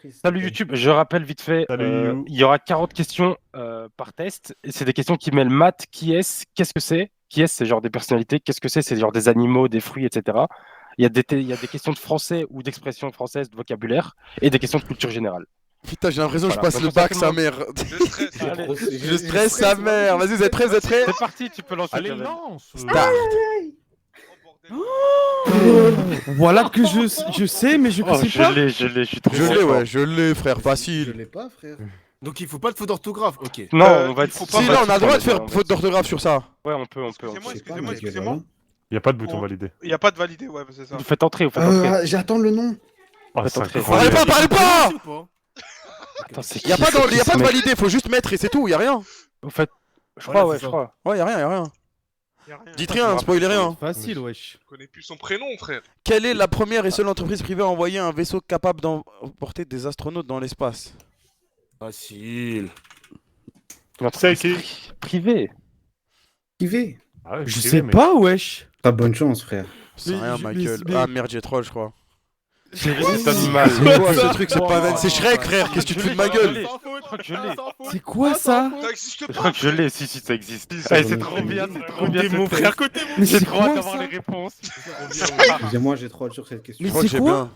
entreprise. Salut Ok. YouTube, je rappelle vite fait, Salut, You. il y aura 40 questions par test. Et c'est des questions qui mêlent maths, qui est-ce, qu'est-ce que c'est? Qui est-ce, c'est genre des personnalités, qu'est-ce que c'est genre des animaux, des fruits, etc. Il y a des questions de français ou d'expression française, de vocabulaire, et des questions de culture générale. Putain, j'ai l'impression que je Voilà. passe Donc, le bac, ça sa fait mère. Je stresse. Allez, Je stresse sa mère. Vas-y, vous êtes prêts, vous êtes prêts? c'est parti, tu peux lancer. Allez, Jamel. lance. Start. Oh, bordel. Voilà que je sais, mais je Oh, sais pas. je suis trop Je l'ai, content. ouais, je l'ai, frère, Je facile. l'ai pas, frère. Donc il faut pas de faute d'orthographe, ok. Non, on va il être. faut Si, pas- là, on a le droit de on faire va faute être- d'orthographe sur ça. Ouais, on peut. Excusez-moi, Je sais pas, excusez-moi, mais excusez-moi. voilà. Il n'y a pas de bouton Oh. validé. Il n'y a pas de validé, ouais, c'est ça. Vous faites entrer, vous faites entrer. J'attends le nom. Oh, Faites c'est entrer. Parlez incroyable. pas, parlez pas. Ou pas Attends, c'est Y'a qui, pas, c'est qui, y a ce pas de mec validé, faut juste mettre et c'est tout, y'a rien. Vous faites. Je Voilà, crois, ouais, c'est je ça. crois. Ouais, y'a rien, y'a rien. Y a rien. Dites rien, spoilez rien. Facile, wesh. Je connais plus son prénom, frère. Quelle est la première et seule entreprise privée à envoyer un vaisseau capable d'emporter des astronautes dans l'espace? Facile. Une C'est entreprise privée. Privé. Ah ouais, Je privé, sais mec. pas, wesh. Pas bonne chance, frère. C'est Mais rien, je- ma mais- gueule. mais- Ah merde, j'ai troll, je crois. C'est animal. C'est quoi ce truc? C'est pas un... C'est Shrek, frère, qu'est-ce que tu te fous de ma Je gueule? l'ai. Je crois que je l'ai. C'est quoi ça? Ça existe Je pas. crois que je l'ai, si, ça existe. ça, Eh, j'en c'est ai trop aucune bien, idée. c'est trop bien. Mon ce frère truc. côté, Mais J'ai c'est trop hâte quoi d'avoir ça? les réponses. Excusez-moi, j'ai trop sur cette question. Je Mais crois que c'est j'ai quoi? bien.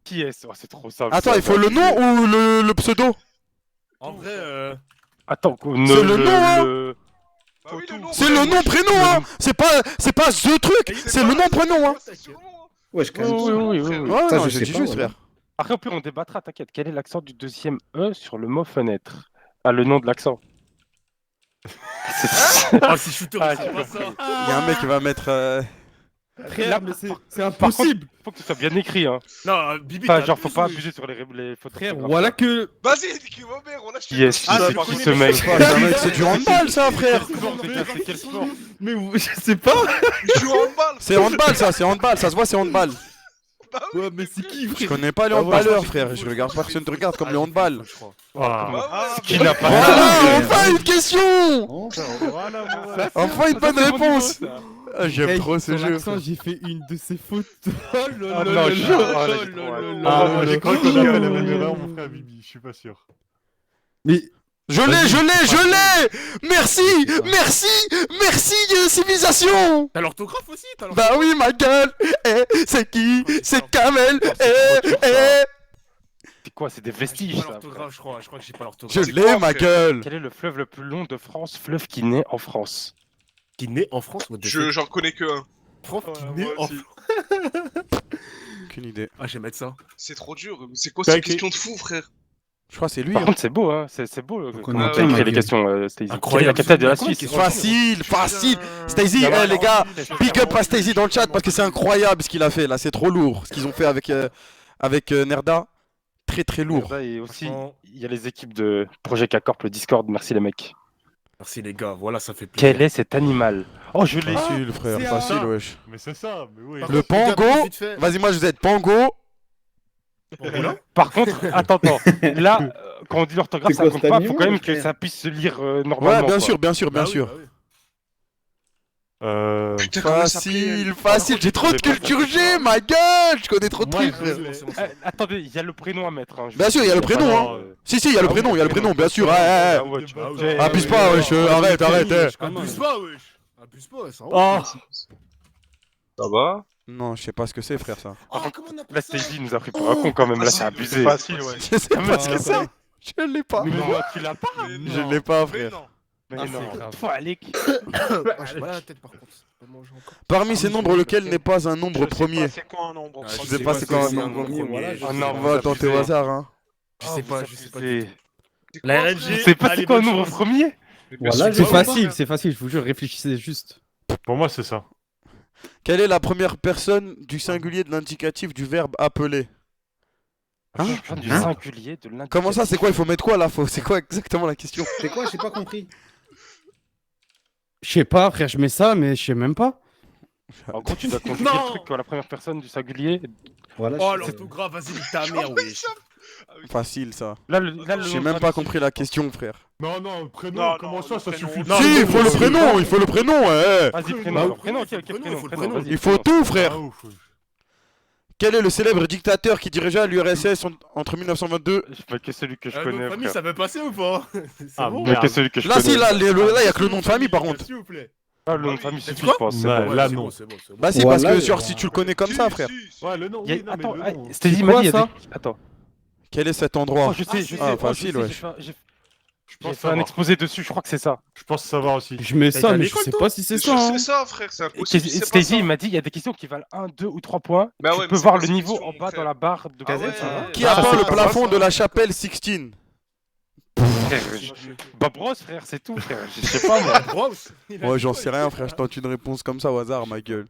Qui est-ce? Oh, c'est trop simple. Attends, il faut le nom ou le pseudo? En vrai, Attends, C'est le nom, hein. Bah oui, le nom, C'est ouais, le ouais, nom, je- prénom, hein. C'est pas the truc, c'est le nom, prénom, hein. C'est son nom, hein. Ouais, je Oui, calme. oui. Ouais, Ça, non, je j'ai sais dit pas, juste, voilà. frère. Après, au pire, on débattra, t'inquiète. Quel est l'accent du deuxième E sur le mot fenêtre? Ah, le nom de l'accent. oh c'est shooter, Ah, c'est j'ai pas compris. ça. Il y a un mec qui va mettre. Frère, mais c'est Par contre, impossible. faut que ce soit bien écrit, hein. Non, Bibi, Enfin, t'as genre, faut abusé, pas wesh. abuser sur les fautes Frère, d'orthographe. voilà que. Vas-y, nique ma mère, on lâche Qui est-ce? Ah, C'est c'est qui connu, ce mais mec? C'est un mec, c'est du handball, ça, frère. C'est quel sport? Mais je sais pas. Il joue en balle. C'est handball, ça, c'est handball, ça se voit, c'est handball. Bah oui. Ouais, mais c'est qui, Je frère? connais pas les Ah ouais, handballeurs, je- frère. Je regarde personne te regarde comme Ah, le j'ai handball. fait, je crois. Ah. Bah ouais. Qui n'a pas Voilà, enfin une question. Oh, Voilà, voilà. Enfin une bonne réponse. Ah, J'aime Hey, trop ce sur jeu. l'accent, j'ai fait une de ces fautes. Oh là Ah là non, là je- là oh, là là, là j'ai trop là hâte. là Ah, là moi, là j'ai cru là qu'on a là fait la là même là erreur, là. mon frère Bibi, je suis pas sûr. Mais Je l'ai. Merci, civilisation. T'as l'orthographe aussi, t'as Bah oui, ma gueule. C'est qui? C'est Kamel. c'est trop dur, ça. C'est quoi? C'est des vestiges, J'ai pas ça. l'orthographe, je crois que j'ai pas Je l'orthographe. C'est l'ai, quoi, ma frère gueule. Quel est le fleuve le plus long de France? Fleuve qui naît en France. Qui naît en France, what the fuck. J'en connais que un. Prof qui Ouais, naît moi en aussi. Aucune idée. Ah, je vais mettre ça. C'est trop dur. C'est quoi T'as cette écrit- question de fou, frère? Je crois que c'est lui. Par hein. contre, c'est beau, hein. C'est beau. connaît Comment pas, t'as écrit ma les gueule. questions, Stacey? Incroyable. Quelle est la capitale de la Comment Suisse? Facile. Stacy, les gars, big up à Stacy dans le chat parce que c'est incroyable ce qu'il a fait là. C'est trop lourd ce qu'ils ont fait avec Nerda. Très lourd. Et aussi, Franchement. il y a les équipes de Projet K-Corp, le Discord. Merci les mecs. Merci les gars, voilà, ça fait plaisir. Quel est cet animal? Oh, je l'ai. Facile, frère, c'est facile, un- wesh. Mais c'est ça, mais oui. Le Pango. Vas-y, moi je vous aide. Pango. Par contre, attends. Là, quand on dit l'orthographe, C'est ça quoi, compte cet pas. animal, Faut quand même que frère ça puisse se lire Ouais, normalement. bien quoi. sûr, bien Bah sûr. Putain, comment ça s'appelle Facile. J'ai trop de culture G, ma gueule. Je connais trop de Moi, trucs, je frère. l'ai. Attendez, il y a le prénom à mettre. Hein. Bien sûr, il y a le prénom, pas, hein. Si, il y a le prénom, bien sûr. Ah ouais, tu vois. Abuse pas, wesh. Arrête. Abuse pas, wesh. Abuse pas, ça va. Oh, Ça va? Non, je sais pas ce que c'est, frère, ça. Oh, comment on appelle Là, ça? Stacy nous a pris pour un con quand même. Là, c'est abusé. Facile, ouais. Je sais pas ce que c'est. Je l'ai pas. Mais non, tu l'as pas. Je l'ai pas, Mais frère. non. Mais Ah, non. c'est grave. Faut aller. Ah, j'ai mal à la tête par contre. Je vais manger encore. Parmi ces nombres, lequel n'est pas un nombre premier? C'est quoi un nombre? Ah, Je je sais sais pas pas c'est c'est quoi un quoi nombre un premier. nombre Voilà, premier. je Oh sais non, pas. On va tenter au hasard, hein. Je sais pas du tout. La Je RNG. sais pas c'est allez, quoi un bonne nombre chance. premier. Voilà, C'est je- facile, je vous jure, réfléchissez juste. pour moi, c'est ça. Quelle est la première personne du singulier de l'indicatif du verbe appeler? Du singulier, de l'indicatif. Comment ça, c'est quoi? Il faut mettre quoi là? C'est quoi exactement la question? C'est quoi? J'ai pas compris. Je sais pas, frère, je mets ça, mais je sais même pas. En gros, tu dois conjuguer Non. le truc quand la première personne du singulier. Voilà, Oh, je sais. l'orthographe, vas-y, nique ta mère, wesh. Facile ça. Là, le J'ai nom même de pas famille, compris la question, frère. Non, le prénom, Non, comment non, ça, le ça prénom. suffit Non, Si, mais il faut le prénom, ouais. Vas-y, Bah, prénom. Prénom, ok, il faut le prénom. prénom. Vas-y, Il faut prénom. tout, frère. Ah, ouf. Quel est le célèbre dictateur qui dirigea l'URSS entre 1922? Je sais que celui que je Nom connais, de famille, frère. ça peut passer ou pas? C'est Ah, bon? Mais que celui que je Là, connais. si, là, là, y a que le nom de famille par contre. S'il vous plaît. Ah, le nom de Ah famille oui, suffit, quoi je pense. c'est Ouais, bon. là, c'est non. bon, c'est bon, c'est bon. Bah, si, Voilà, parce que il y genre, a- si tu le connais comme ça, frère. Ouais, le nom, Il y a- oui, non, mais Attends, le ah, nom. Stézy C'est m'a quoi, dit, il y a ça des- Attends. Quel est cet endroit? Oh, je sais, je sais. Ah, oh, je facile, sais, wesh. Je J'ai pense fait un savoir. exposé dessus, je crois que c'est ça. Je pense savoir aussi. Je mets T'as ça, été à mais je l'école, sais toi pas si c'est C'est sûr ça. que hein. c'est ça, frère, c'est impossible. si c'est pas Stézy, ça. il m'a dit, il y a des questions qui valent 1, 2 ou 3 points. Bah Tu ouais, peux mais c'est voir pas le ces niveau questions, en bas frère. dans la barre de Ah ouais, Gazette. ouais. Qui Ah, a peint c'est le pas plafond ça. de la chapelle Sixtine? Frère, Bob Ross, frère, c'est tout, frère. Je sais pas, moi. Wow, il a Ouais, dit j'en quoi, sais lui rien, frère. Je tente une réponse comme ça au hasard, ma gueule.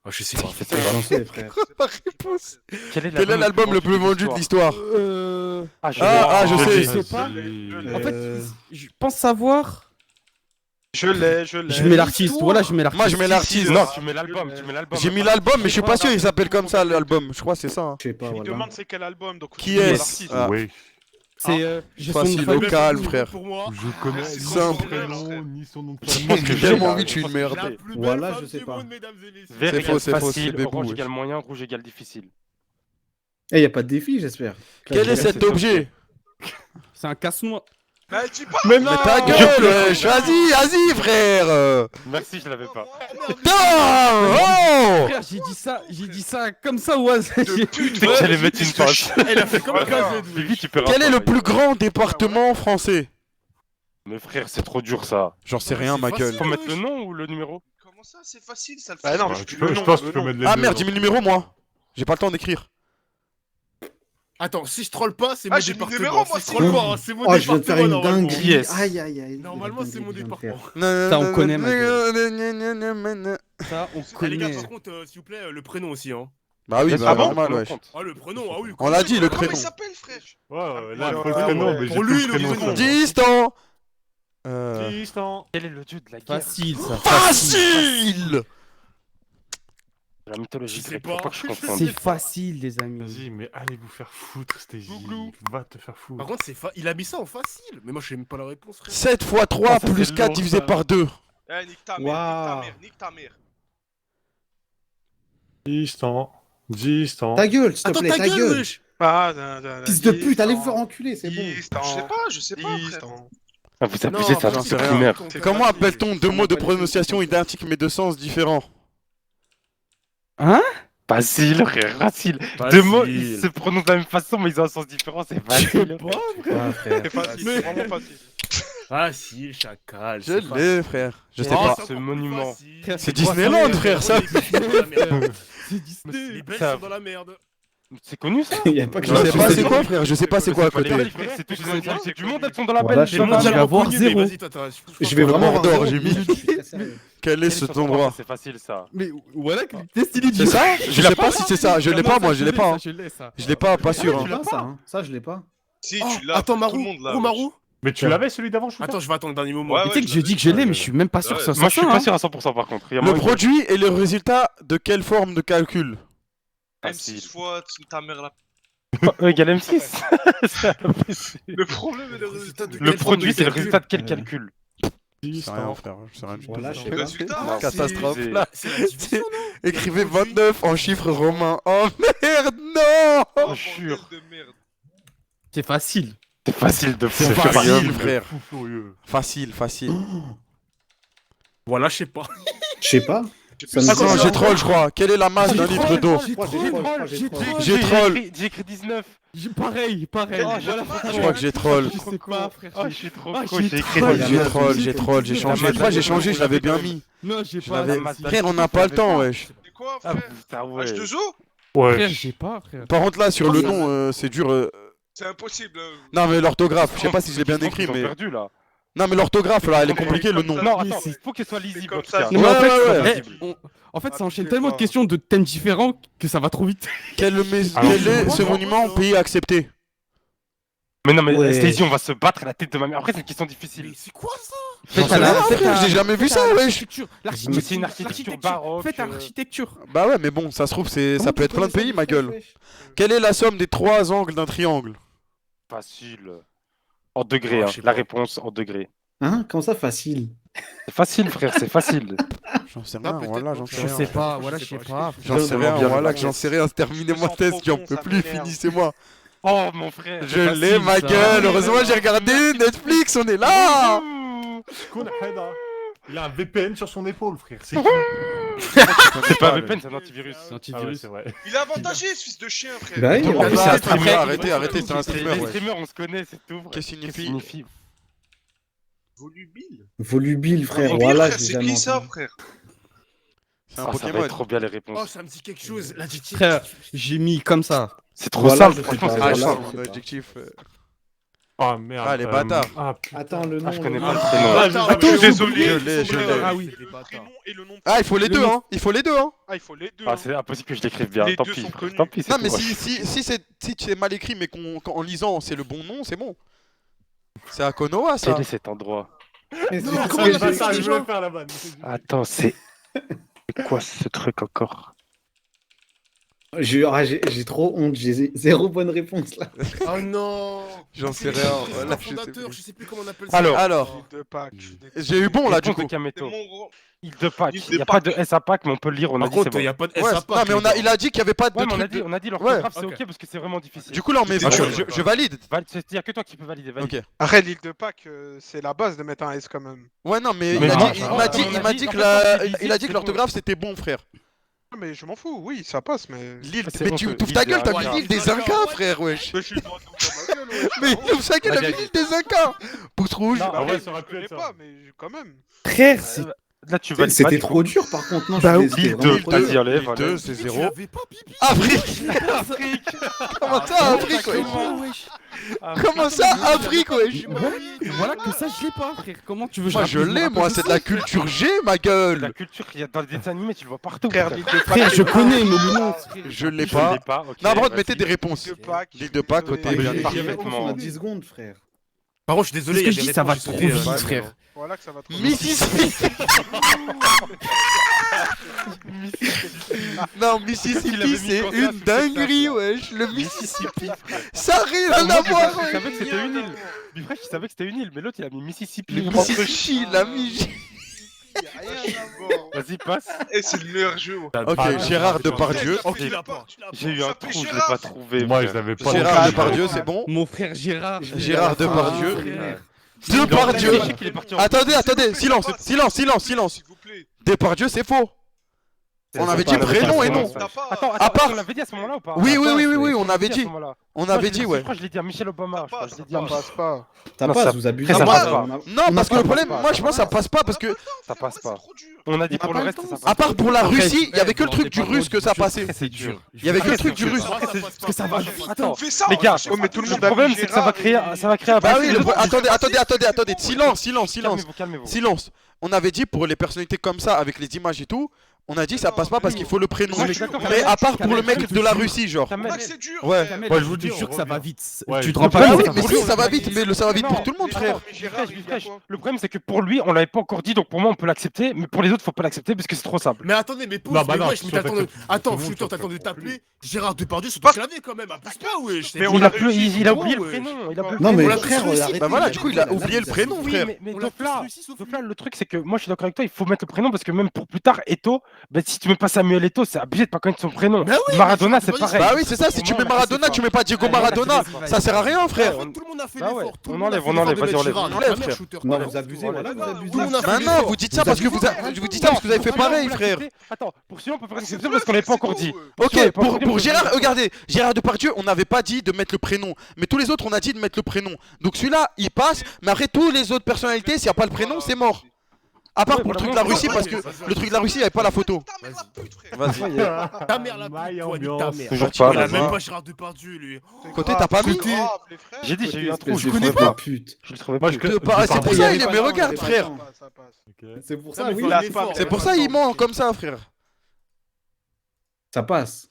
Ah, je sais pas. J'en sais, frère. La réponse. Quel est Quel est l'album le plus vendu de l'histoire? Ah, je Ah, je sais. Je sais pas. Vas-y. En fait, je pense savoir. Je l'ai. Je mets l'artiste. Voilà, je mets l'artiste. Moi, je mets l'artiste. Non, tu mets l'album, tu mets l'album. J'ai mis l'album, mais je suis pas sûr il s'appelle comme ça, l'album. Je crois que c'est ça. hein. Je sais pas, Il voilà. demande c'est quel album, donc Qui tu mets est-ce? l'artiste. Ah. Oui. C'est. j'ai son Facile, nom de famille. au calme, frère. Pour moi. Je connais c'est ni simple. son prénom, ni son nom de Je famille. pense que j'ai j'ai la- envie de tuer une merde. La plus belle Voilà, femme je sais du pas. monde, mesdames et messieurs. Vert C'est égale faux, c'est faux, facile, c'est Bébou, orange wesh. égale moyen, rouge égale difficile. Eh, y a pas de défi, j'espère. Quel est cet objet? C'est un casse-noix. Mais dis pas. Mais ta gueule, wesh. Vas-y, frère. Merci, je l'avais pas. Putain. Oh. Frère, j'ai dit ça comme ça au hasard. De pute, C'est que j'allais mettre une passe. Elle a fait comme Ouais, KZ. Bibi, tu peux Quel est le rattraper. plus grand département français? Mais frère, c'est trop dur ça. J'en sais rien, ma gueule. Faut mettre le nom ou le numéro? Comment ça, c'est facile, ça le Ah fait. non, Moi, je pense que tu peux mettre les deux. Ah merde, j'ai mis le numéro, moi. J'ai pas le temps d'écrire. Attends, si je troll pas, c'est Ah, mon j'ai mis le département. numéro, moi, Si je troll c'est- pas, hein, c'est mon Oh, je viens de faire département une normalement. dinguerie. Qui est-ce Aïe, aïe, aïe. Normalement, c'est mon département. Ça, on connaît, ma Ça, on Ah, les gars, connaît. par contre, s'il vous plaît, le prénom aussi, hein. Bah oui, bah Ah bon? normal, wesh. Ah, le prénom, ah oui. On l'a dit, le Comment prénom. il s'appelle, frère? Ouais, là, Ouais, le ouais, prénom, ouais. mais j'ai Pour plus lui, le le prénom. prénom. Distant. Distant. Quel est le dieu de la guerre? Facile, ça. Facile. La mythologie Je sais grecque, faut pas. pas que je confonde. C'est facile, les amis. Vas-y, mais allez vous faire foutre, Stézy. Glouglou. Va te faire foutre. Par contre, il a mis ça en facile. Mais moi, je sais même pas la réponse, frère. 7 x 3 Ah, ça, plus c'est 4 long, divisé ça. par 2. Eh, nique ta mère, Waouh. nique ta mère. Distant. Distant. Ta gueule, s'il te Attends, plaît, ta ta gueule, gueule. wesh. Fils de pute, allez vous faire enculer, c'est bon. Je sais pas, frère. Ah, vous Non, abusez, ça j'en c'est sais rien. primaire. Comment appelle-t-on deux mots de prononciation identiques mais de sens différents? Facile, frère, facile. Deux mots, ils se prononcent de la même façon, mais ils ont un sens différent, c'est facile. Ah, frère. C'est facile, c'est vraiment facile. Facile, chacal. Je l'ai, frère. Je sais Oh, pas. ce monument. C'est Disneyland, frère, ça. C'est Disney. Les Belges Ça- sont dans la merde. C'est connu ça? Y a pas que Je sais pas c'est quoi, frère. Je sais pas c'est quoi à pas les côté. Belges, frère, c'est toutes les nationalités du monde, elles sont dans la Voilà, Belge. je les sais pas, mondiales. je vais avoir Connu, zéro. mais vas-y, attends, Je vais vraiment avoir Mordor, zéro, j'ai mis. je suis très sérieux. Quel est cet endroit? C'est facile ça. Mais voilà, Destiny C'est ça? Je sais pas si c'est ça. Je l'ai pas, moi, je l'ai pas. hein. Je l'ai, ça. Je l'ai pas, pas sûr. Tu hein. l'as ça, hein. Ça, je l'ai pas. Si, Oh, tu l'as. attends, tout Marou. le monde l'a. Oh, Marou. Mais tu l'avais celui d'avant, je Attends, je vais attendre le dernier moment. Ouais, Tu sais que je je dis que je l'ai, mais je suis même pas sûr que ça Ouais. Moi soit je suis ça. pas hein. sûr à 100% par contre. Il y a Le moyen que- produit est le résultat de quelle forme de calcul? M6 fois ta mère là. E égale M6. C'est impossible. Le problème est le résultat de. Le produit, c'est le résultat de quel calcul? Je sais rien, frère. Je sais rien du tout. Voilà, je sais Le pas. résultat. Non, Catastrophe. c'est- Là, C'est la division, non? écrivez 29 en chiffres romains. Oh merde, non! Oh, jure. bordel de merde. C'est facile. C'est facile de C'est faire facile, frère. Fou furieux. Facile, facile. Voilà, je sais pas. Je sais pas. Ça me Ah, dit Non, ça, j'ai troll, je crois. Quelle est la masse d'un litre d'eau? Je crois que j'ai troll, je crois que j'ai troll. J'ai troll. J'ai écrit 19. Pareil. Oh, Je crois que j'ai troll. Je sais pas, frère. Oh, je suis trop Ah, con, j'ai j'ai écrit troll. J'ai troll, j'ai changé. Une fois, j'ai changé, je l'avais bien mis. Non, j'ai Je pas. l'avais- masse d'un Frère, on n'a pas le temps, wesh. C'est quoi, Ah frère putain, ouais. H2O Ouais. Frère, j'ai pas, frère. Par contre, là, sur le nom, c'est dur. C'est impossible. Non, mais l'orthographe, je sais pas si je l'ai bien écrit, Ils ont mais. perdu là. Non, mais l'orthographe, là, elle est compliquée, le nom. Non, attends, faut qu'elle soit lisible. comme en tout ça, cas. c'est Non, mais en Ouais, fait, ouais, en fait, Ah, ça enchaîne je sais tellement pas. de questions de thèmes différents que ça va trop vite. Quel est ce monument pays accepté? Mais non, mais Ouais. Stézy, on va se battre la tête de ma mère. Après, c'est une question difficile. Mais c'est quoi ça? Faites sais rien, frère, j'ai jamais vu ça, wesh. L'architecture. Mais c'est une architecture baroque. Faites l'architecture. Bah ouais, mais bon, ça se trouve, ça peut être plein de pays, ma gueule. Quelle est la somme des 3 angles d'un triangle? Facile. En degrés, Oh, hein. je sais La pas. réponse en degrés. Hein? Comment ça, facile? C'est facile, frère, c'est facile. J'en sais Ah, rien, peut-être, voilà, j'en je sais Je rien. sais pas, voilà, je sais pas. J'en sais Vraiment rien, bien, voilà le que j'en sais rien. Terminez-moi sens test, j'en profond, peux ça plus, m'énerve. finissez-moi. Oh, mon frère. Je l'ai, ma ça. gueule, heureusement j'ai regardé Netflix, on est là. Shkun Heda. Il a un VPN sur son épaule, frère. C'est qui C'est pas un VPN, c'est un antivirus. C'est Ah ouais, antivirus. c'est vrai. Il est avantagé, ce fils de chien, frère. Bah oui, En plus, c'est un streamer. Arrêtez, arrêtez, c'est un C'est streamer, les ouais. streamers, on se connaît, c'est tout. Qu'est-ce que Qu'est-ce signifie Volubile. Volubile, frère. Volubile, Voilà, frère, j'ai c'est jamais qui ça, entendu. frère? C'est un Ah, ça va Pokémon. être trop bien les Oh, réponses. ça me dit quelque chose. L'adjectif. Frère, j'ai mis comme ça. C'est trop Voilà, simple, je sais franchement, pas, c'est Ah, trop voilà. simple. je je mon sais adjectif. Ah merde. Ah, les bâtards. Ah putain. Attends, le nom. Ah, je connais le pas nom. le prénom. Attends, je- désolé. je l'ai, je l'ai. Ah oui. Le prénom et le nom. Ah, il faut les Le deux, nom- hein. Il faut les deux, hein. Ah, il faut les deux. Ah, hein. c'est impossible que je l'écrive bien, Les tant deux pis. sont connus. Tant pis, c'est Non, tout, mais ouais. si c'est mal écrit, mais qu'en lisant c'est le bon nom, c'est bon. C'est à Konoha, ça. Quel est cet endroit? Mais Non, c'est- comment C'est on pas appelle ça, ça, je déjà voulais faire la vanne. Attends, c'est quoi ce truc encore? J'ai trop honte, j'ai zéro bonne réponse là. Oh non. J'en sais C'est rien, le voilà, je sais fondateur, plus. je sais plus comment on appelle ça. Alors, Île de Pâques. je suis dégoûté. j'ai eu bon là, du Réponse coup. de C'est Kameto. mon gros. Île de Pâques. Île de Il n'y a pas de Pâques. S à Pâques, mais on peut le lire, on a Par dit c'est contre, bon. il y a pas de S Ouais, à non, Pâques, mais les gars. il a dit qu'il y avait pas de Ouais, mais truc. on a dit Ouais. l'orthographe, c'est Ok. ok parce que c'est vraiment difficile. Du coup, là, on met. Ah, Je valide. Il y a que toi qui peux valider, valide. Ok. Après, l'île de Pâques, c'est la base de mettre un S quand même. Ouais, non, mais Mais il a non, dit, ça il va, m'a comme dit, on il a m'a dit, dit en que fait, la, quand c'est il a visible, dit que c'est l'orthographe c'était bon, frère. Mais je m'en fous, oui, ça passe, mais. L'île, C'est mais bon, tu c'est ouvres ta gueule, t'as l'île mis l'île des Incas, frère, wesh. Mais je suis droit dans ma gueule, ouais. Mais il ouvre sa gueule, Vas-y, t'as mis l'île des Incas. Pouce rouge. Non, Ah ouais, Après, ça aurait je pu être connais ça. pas, mais quand même. Frère, c'est- Là, tu valides pas. c'était du coup. trop dur par contre. Non, Bah, c'était L'île vraiment 2, trop vas-y, dur. allez, L'île 2, voilà. c'est Tu 0. l'avais pas, Pipi. Afrique. Comment ça, Afrique, wesh? Comment ça, Afrique, wesh? Voilà que ça, je l'ai pas, frère. Comment tu veux Moi, je l'ai, moi, c'est de la culture G, ma La gueule. culture, il y a dans les dessins animés, tu le vois partout. Frère, frère. l'île de Pâques. Frère, je connais, mais le nom. Je l'ai Je l'ai pas. pas. ok, Non, par contre, vas-y. mettez des réponses. L'île de Pâques. L'île de Pâques, désolé. côté Mais bien, j'ai parfait. j'ai réponse parfaitement. en 10 secondes, frère. Par contre, je suis désolé, C'est ce que il y je a dis, des ça va réponses trop qui sont vite, des, frère. Voilà que ça va trop. Mississippi. Non, Il Mississippi, avait mis c'est comme ça, une c'est dinguerie, ça. wesh. Le Mississippi. Ça a rien Moi, à voir, je savais wesh. que c'était une île. Bifresh, il savait que c'était une île, mais l'autre, il a mis Mississippi. Le Mississippi, la Miji. Vas-y, passe. Eh, c'est le meilleur jeu. ouais. Ok, Gérard Depardieu. Oh, tu l'as pas. J'ai eu un Ça trou, fait je l'ai Gérard. pas trouvé. Moi, frère. je l'avais pas. Gérard non plus. Depardieu, c'est bon. Mon frère Gérard. Gérard Depardieu. frère. Depardieu. Je sais qu'il est parti en- Attendez, silence, silence. S'il vous plaît. Depardieu, c'est faux. On avait dit pas- prénom et pas- nom. T'as pas. Attends, À part- on l'avait dit à ce moment-là ou pas? Oui, Attends, on avait à ce dit. moment-là. On Moi, avait je dit, l'ai- ouais. Je crois que je l'ai dit à Michel Obama. Je crois que je l'ai dit à Ça Michel. passe pas. Ça Non, passe, ça- vous abusez. ça On a- passe on pas. a- Non, on parce que a le pas- problème, moi je pense que ça passe pas parce que, Ça passe pas. C'est trop dur. On a dit On a pour pas le le reste, temps, ça ça. passe. à part pour la Après, Russie, il y avait que le vous truc du rendez pas russe que ça compte, passait. C'est dur. Il y avait que le truc du russe. Parce que ça va vite. Attends, Fais ça. les gars, Oh, mais tout le monde le a problème mis c'est que ça va Gérard créer, ça va créer un Bah oui, bacille. attendez, silence. Calmez-vous. Silence. On avait dit pour les personnalités comme ça, avec les images et tout, on a dit ça passe pas parce qu'il faut le prénom. Ouais, je suis d'accord, Mais à part pour le Kamel, mec de la Russie, genre. Kamel, Max, c'est dur. Ouais. frère. Ouais, je vous te dis, on jure que ça va revient. vite. Ouais, Tu te je- rends Bah pas oui, compte. mais frère. si ça va vite, mais ça va vite Non, pour tout le monde, attends, frère. Gérard, il y a Bifresh, quoi le problème c'est que pour lui, on l'avait pas encore dit, donc pour moi on peut l'accepter, mais pour les autres faut pas l'accepter parce que c'est trop simple. Mais attendez, mais pause, Non, bah mais non, wesh, mais sur t'attends. ta- Attends, tout le monde Shooter, sur ta- t'attends de t'appeler Gérard Depardieu sur ton Pas- clavier quand même, abuse pas, wesh. Mais Il a réussi, il a c'est oublié bon, le wesh. prénom. Il a oublié Non, le mais On prénom. l'a frère, tous réussi. arrêtez. Bah voilà, du coup, il a oublié le prénom, Oui, frère. mais On l'a donc tous là, réussi, sauf lui. le truc c'est que moi je suis d'accord avec toi, il faut mettre le prénom parce que même pour plus tard, Eto'o, bah, si tu mets pas Samuel Eto'o, c'est obligé de pas connaître son prénom. Bah oui, Maradona, mais c'est c'est pareil. Bah oui, c'est ça, si tu mets Maradona, tu mets pas Diego Maradona, ça sert à rien, frère. Tout le monde a fait Bah ouais, l'effort. Tout on le monde a enlève, fait on l'effort enlève, de vas-y, mettre enlève. Gérard. On enlève, Ta mère, frère. Shooter, Non, t'as vous raison. abusez, voilà, vous abusez. Tout le monde a fait Maintenant, l'effort. vous dites ça parce que vous dites ça parce que vous avez fait pareil, frère. Attends, pour celui-là, on peut faire une exception parce qu'on l'avait pas encore dit. Ok, pour Gérard, regardez, Gérard Depardieu, on n'avait pas dit de mettre le prénom, mais tous les autres, on a dit de mettre le prénom. Donc celui-là, il passe, mais après, tous les autres personnalités, s'il n'y a pas le prénom, c'est mort. À part Ouais, pour le voilà, truc de la moi, Russie, ouais, parce ouais, que ouais, le truc de la Russie, il n'y avait pas la photo. Ta mère la pute, frère. Vas-y. Ta mère la My pute, toi, nique ta ambiance. mère. Toujours Tu pas. Il a vas-y. même pas Gérard Depardieu, lui. Côté, t'as pas mis J'ai dit, j'ai eu un trou, Je je connais connais pas. Pute. Je le trouvais Moi, plus. je- C'est pour Il y ça, avait il est, pas mais le temps, regarde, il y avait frère. pas le temps. Ça passe. Ok. C'est pour Non, ça, mais oui. faut là, aller c'est pas fort. C'est pour ça, il ment comme ça, frère. Ça passe.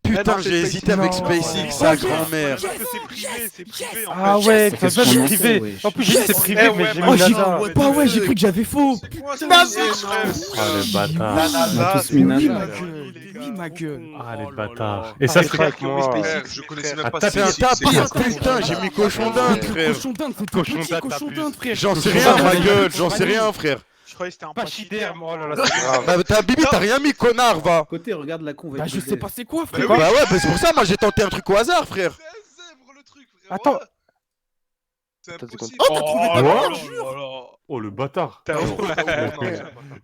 Putain, j'ai hésité avec Non. SpaceX, sa grand-mère. Parce que c'est privé, c'est privé. en Ah fait. ouais, Qu'est-ce ça qu'on peut en être privé. fait, wesh. En plus, j'ai dit c'est privé, Eh mais ouais, j'ai bah, mis j'ai- NASA. Bah ouais, j'ai cru que j'avais faux. C'est quoi ça, NASA, frère Ah, les bâtards. On a NASA, tous mis c'est NASA. ma gueule. Oui, ma gueule. Ah, les Oh là bâtards. là. Et ça, c'est c'est avec moi. Frère, je connaissais même pas C'est un SpaceX, tapis, c'est quoi putain, j'ai mis cochon d'Inde, frère. Cochon d'Inde, c'est Cochon cochon d'Inde, cochon t'abuses. d'Inde, frère. J'en sais Cochon rien, d'Inde. ma gueule, j'en sais rien, frère. Je croyais que c'était un Pachyderme, oh là là, pachyderme. c'est grave. Bah, t'as Bibi, t'as rien mis, connard, va. Côté, regarde la con. Bah je sais pas c'est quoi, Bah frère. oui. Bah ouais, bah c'est pour ça, moi j'ai tenté un truc au hasard, frère. C'est zèbre le truc, frère. Attends. voilà. C'est Attends, impossible. Oh, t'as trouvé ta Quoi gueule. Oh, le bâtard. T'as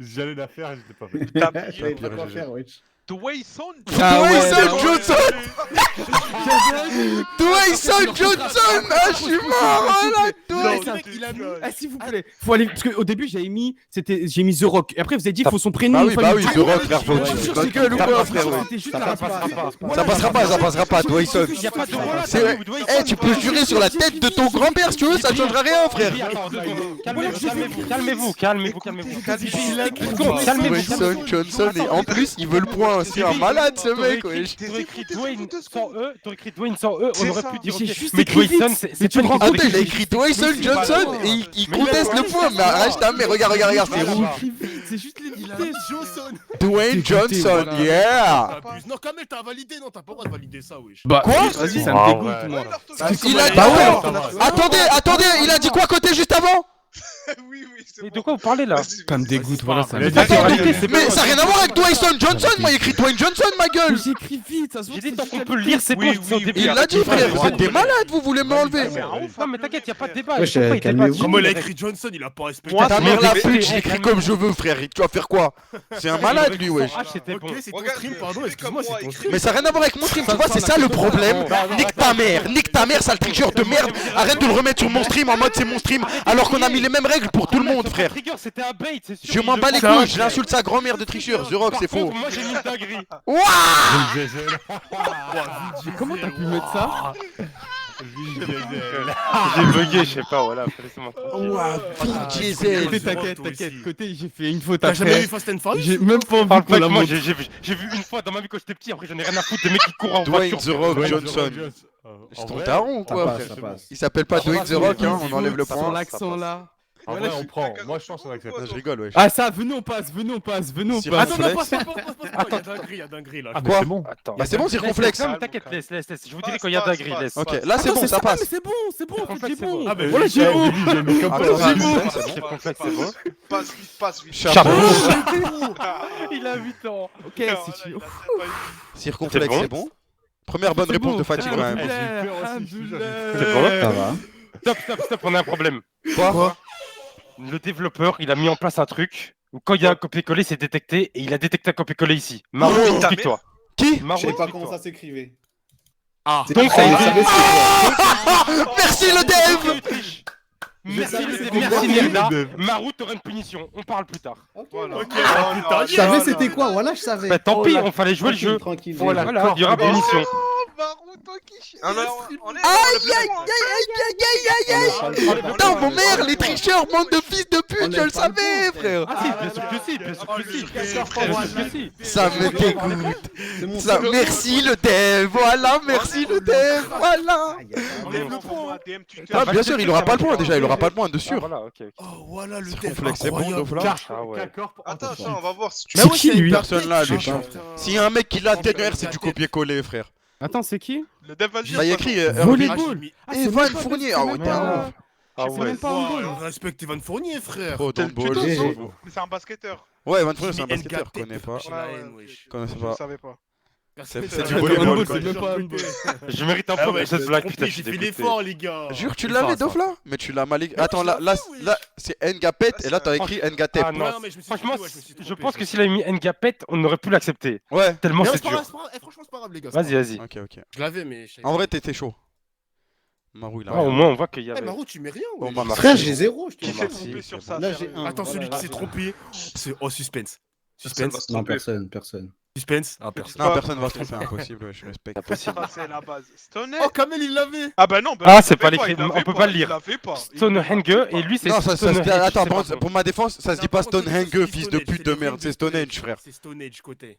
J'allais la faire et je l'ai pas fait. T'as Je savais pas quoi faire, wesh. Dwayson Dwayson Johnson Dwayson Johnson. Ah, je suis mort, voilà, Ouais, Dwayson. ça, il a mis- Ah s'il vous plaît, faut aller parce qu'au début j'ai mis The Rock. Et après vous avez dit qu'il faut son prénom. Bah oui, il fallait bah oui, dire- The Rock, frère, faut Ouais, que je tu suis sûr te que c'est gueule ou tapes pas, pas, frère. frère, C'était juste Ça la passera réponse. pas. Ça passera pas, Dwayson. Il y a pas de rôle là, C'est t'as vrai. vu, Dwayson, Eh, tu peux jurer sur la tête de ton grand-père si tu veux, ça changera rien, frère. Attends, 2 secondes. Calmez-vous. Calmez-vous. Dwayson Johnson, et en plus, il veut le point, c'est un malade ce mec, wesh. T'aurais écrit Dwayne sans E, on C'est aurait ça. pu dire J'ai ok. juste Mais écrit Dwayson, vite. c'est Mais tu pas te une rends question Attends, il a d'écrire. écrit Dwayson Johnson et il Mais il a conteste pas- le point, mais arrête ta mère, regarde, c'est rouge. C'est juste les Il a vitesses. Johnson. Dwayne Johnson, yeah. T'abuses. Non, Kamel, t'as validé. Non, t'as pas le droit de valider ça, wesh. Bah Quoi Vas-y, ça Ah, me dégoûte ouais. moi. Il a dit Bah ouais. Attendez, il a dit quoi côté juste avant? Oui, c'est Mais bon. de quoi vous parlez là? Vas-y, Ça me vas-y, dégoûte, vas-y. voilà, ça me Mais dégoûte. attends, Mais ça n'a rien à voir avec Dwayson Johnson, moi il écrit Dwayne Johnson, ma gueule. J'ai écrit vite, ça se voit. J'ai dit que tant c'est qu'on juste peut la le lire, c'est Oui, bon, c'est au oui, début. Il l'a dit, frère, vous êtes des malades, vous voulez m'enlever. C'est un ouf, Non hein. mais t'inquiète, y'a pas de débat. Wesh, Pourquoi il débat calmez-vous. Comment il a écrit Johnson, il a pas respecté. Ta mère la mais- pute, je l'écris comme je veux, frère, et tu vas faire quoi? C'est un malade lui, wesh. Ah, c'était bon. Ok, c'est ton Regarde, stream, pardon, fais excuse-moi, comme moi, c'est ton écris. stream. Mais ça n'a rien à voir avec mon stream, tu vois, c'est ça le problème. Nique ta mère, sale tricheur de merde. Arrête de le remettre sur mon stream en mode c'est mon stream, alors qu'on a mis les mêmes règles pour tout le monde, frère. Trigger, c'était un bait, c'est sûr. Je m'en bats les couilles, je l'insulte sa grand-mère de tricheur, The Rock, c'est faux. Moi j'ai mis une dinguerie. Comment t'as pu mettre ça? J'ai bugué, je sais pas, voilà. Laissez-moi Ouah, Vin Côté, Diesel. t'inquiète, Côté, j'ai fait une faute T'as jamais vu après. Fast and Furious? J'ai même pas envie Parle qu'on pas la avec moi, montre. j'ai vu une fois dans ma vie quand j'étais petit, après j'en ai rien à foutre des mecs qui courent en Dwayne voiture. The Rock Johnson. Je ton taron ou Ça quoi, passe, frère? ça passe. Il s'appelle pas Dwayne The Rock, hein, on enlève le Sans point. l'accent là. En vrai, on prend. Moi, je pense qu'on accepte. Je rigole, wesh. Ah ça, venez on passe. Circonflexe. Attends, non, passe, il y a dinguerie là. Ah, mais c'est bon. Attends. Bah c'est bon, circonflexe. Non mais t'inquiète, laisse. Je vous dirai quand il y a dinguerie, laisse. Ok, là c'est bon, ça passe. Mais c'est bon, c'est Circonflexe, c'est bon. Ah, mais Voilà, j'ai bon. J'ai mis comme Attends, ça. Circonflexe, c'est bon. Passe vite. Chapeau. Il a 8 ans. Ok, c'est chiant. Circonflexe, C'est bon c'est bon. Première bonne C'est réponse bon. de Fatih quand même. C'est bon. Ça va. Stop, on a un problème. Quoi? Le développeur, il a mis en place un truc où quand il y a un copier-coller, c'est détecté et il a détecté un copier-coller ici. Marou, Oh, explique-toi. Qui? Marou, Je sais pas explique-toi. comment ça s'écrivait. Ah, Donc ça a été... Merci le dev. Merci Nerda. Marou, t'auras une punition. On parle plus tard. Voilà. ok, Je savais c'était quoi, voilà, je savais. Bah tant pis, on fallait jouer le jeu. Tranquille. Voilà, il y aura punition. Putain, mon mère, les tricheurs, bande de fils de pute, je le savais, frère. Ah si, bien sûr que si. Bien sûr que si. Ça me dégoûte. C'est mon Ça, merci le dev, voilà, merci le dev, voilà. Enlève le point. DM Twitter. Ah, bien sûr, il aura pas le point déjà, il aura pas le point de Ah, sûr. voilà, ok. Oh, voilà le Circonflexe, c'est bon, Dofla. Ah ouais. Attends, on va voir si tu C'est qui lui? Personne là, lui. Je sais pas. S'il y a un mec qui l'a tête en R, c'est du copier-coller, frère. Attends, c'est qui? Le dev va dire. Bah, il y a écrit Volleyball. Evan Fournier. Ah ouais, t'es un ouf. Ah C'est ouais. même pas un goal. On respecte Evan Fournier, frère. Oh, ton ball. GG. C'est un basketteur. Ouais, Evan Fournier, c'est un Mais basketteur, NKT, connais pas. j'ai la haine, wesh. Connais Je pas. savais pas. C'est C'est du Attends, volleyball, handball, quoi. c'est même pas un goal. Je mérite un Ah point ouais, pour cette blague, putain, je suis j'ai fait dégoûté. l'effort, les gars. Jure, tu C'est l'avais, ça, ça. Dofla? Mais tu l'as mal écrit. Non, Attends, je là, l'avais, là, wesh. là, c'est Ngapet et là, t'as écrit Ngatep. Ah non, Ouais, mais je me suis franchement, trompé, ouais, je me suis je trompé. pense que s'il avait mis Ngapet, on aurait pu l'accepter. Ouais. Tellement Mais c'est c'est pas dur. grave, c'est pas grave. Eh, franchement, c'est pas grave, les gars. c'est Vas-y, pas vas-y. Ok, ok. grave. Je l'avais, mais. je savais En pas. vrai, t'étais chaud. Marou, il a Ah, au rien. moins, on voit qu'il y Eh, avait. Marou, tu mets rien, Bon, ouais. bah, Frère, j'ai 0, je te Qui dis. s'est Merci. trompé sur ça? Là, j'ai un. Attends, celui qui Voilà. s'est trompé. C'est. Oh, suspense. Personne va Suspense. se Non, tromper. personne. Suspense. Ah, personne. Non, personne va se tromper, impossible, ouais, je respecte. Impossible. Ça, c'est la base. Stoner. Oh, Kamel, il l'avait. Ah bah non, bah Ah, il c'est pas l'avait l'écrit, il l'avait on peut pas le lire. Il l'avait pas. Stonehenge et lui c'est Non, ça se Stonehenge. dit. Attends, c'est pas bon. pour ma défense, ça se dit pas Non, par contre, Stonehenge, c'est fils de Stone pute Age, de c'est merde, le c'est film de Stonehenge, frère. C'est Stone Age côté.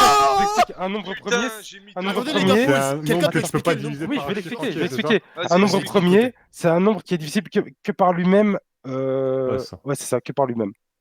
explique. Un nombre Putain, premier. j'ai mis un deux. nombre Attendez, les premier. gars, C'est un quelqu'un nombre peut que tu peux pas expliquer le diviser Oui, par je vais un chiffre l'expliquer, je entier, vais c'est ça expliquer. Vas-y, Un nombre explique. premier, c'est un nombre qui est divisible que par lui-même. Ouais, c'est ça. Ouais, c'est ça, que par lui-même.